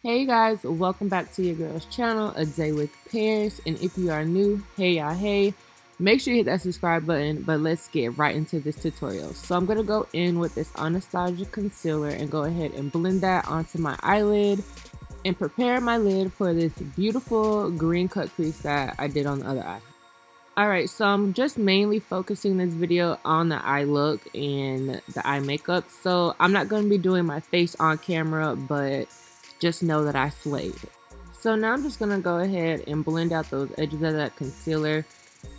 Hey guys, welcome back to your girl's channel, A Day with Paris. And if you are new, hey y'all, hey, make sure you hit that subscribe button. But let's get right into this tutorial. So I'm gonna go in with this Anastasia concealer and go ahead and blend that onto my eyelid and prepare my lid for this beautiful green cut crease that I did on the other eye. Alright, so I'm just mainly focusing this video on the eye look and the eye makeup. So I'm not going to be doing my face on camera, but just know that I slayed. So now I'm just going to go ahead and blend out those edges of that concealer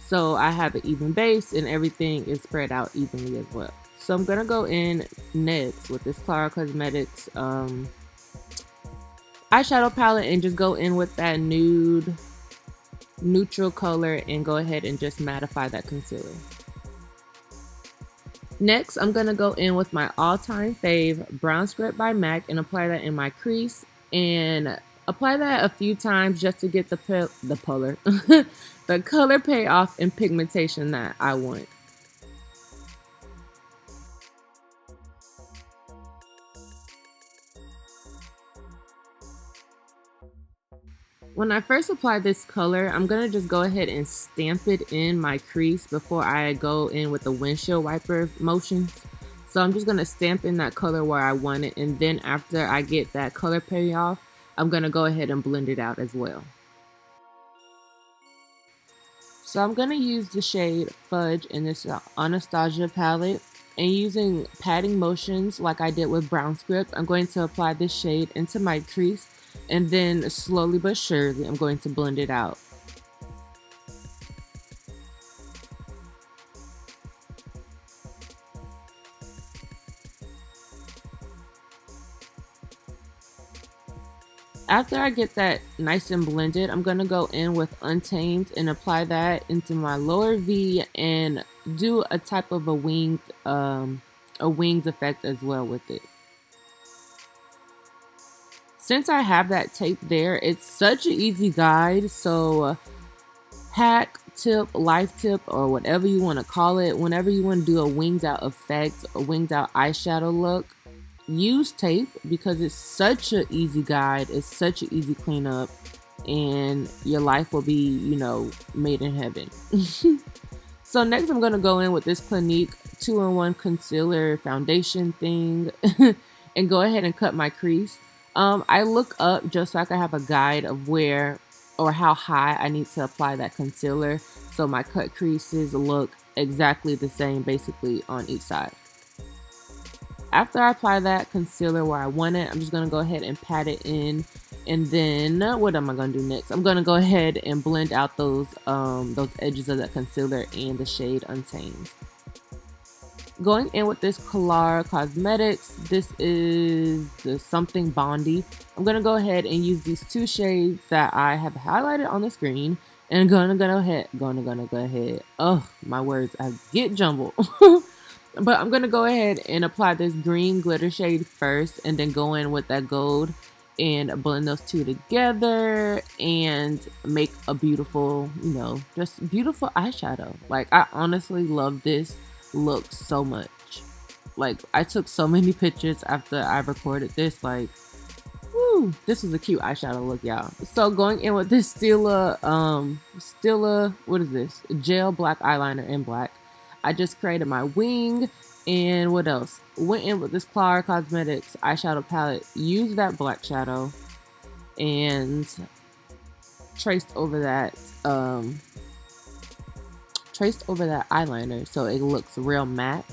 so I have an even base and everything is spread out evenly as well. So I'm going to go in next with this Klara Cosmetics eyeshadow palette and just go in with that nude neutral color and go ahead and just mattify that concealer. Next, I'm going to go in with my all-time fave Brown Script by MAC and apply that in my crease and apply that a few times just to get the color the color payoff and pigmentation that I want. When I first apply this color, I'm going to just go ahead and stamp it in my crease before I go in with the windshield wiper motions. So I'm just going to stamp in that color where I want it, and then after I get that color payoff, I'm going to go ahead and blend it out as well. So I'm going to use the shade Fudge in this Anastasia palette, and using patting motions like I did with Brown Script, I'm going to apply this shade into my crease, and then slowly but surely I'm going to blend it out. After I get that nice and blended, I'm going to go in with Untamed and apply that into my lower V and do a type of a winged effect as well with it. Since I have that tape there, it's such an easy guide. So hack, tip, life tip, or whatever you want to call it, whenever you want to do a winged out effect, a winged out eyeshadow look, use tape because it's such an easy guide, it's such an easy cleanup, and your life will be, you know, made in heaven. So next I'm going to go in with this Clinique 2-in-1 concealer foundation thing and go ahead and cut my crease. I look up just so I can have a guide of where or how high I need to apply that concealer so my cut creases look exactly the same basically on each side. After I apply that concealer where I want it, I'm just going to go ahead and pat it in, and then what am I going to do next? I'm going to go ahead and blend out those edges of that concealer and the shade Untamed. Going in with this Klara Cosmetics, this is the Something Bondy. I'm going to go ahead and use these two shades that I have highlighted on the screen, and gonna go ahead. Oh, my words, I get jumbled. But I'm going to go ahead and apply this green glitter shade first and then go in with that gold and blend those two together and make a beautiful, you know, just beautiful eyeshadow. Like, I honestly love this look so much. Like, I took so many pictures after I recorded this. Like, woo, this is a cute eyeshadow look, y'all. So going in with this Stila, what is this? Gel black eyeliner in black. I just created my wing, and what else? Went in with this Klara Cosmetics eyeshadow palette, used that black shadow, and traced over that eyeliner so it looks real matte.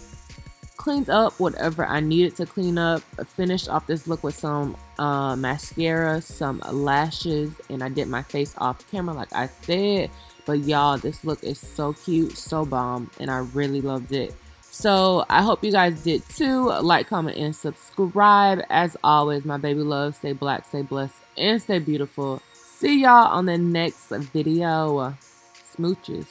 Cleaned up whatever I needed to clean up. Finished off this look with some mascara, some lashes, and I did my face off camera like I said. But y'all, this look is so cute, so bomb, and I really loved it. So I hope you guys did too. Like, comment, and subscribe. As always, my baby loves, stay black, stay blessed, and stay beautiful. See y'all on the next video. Smooches.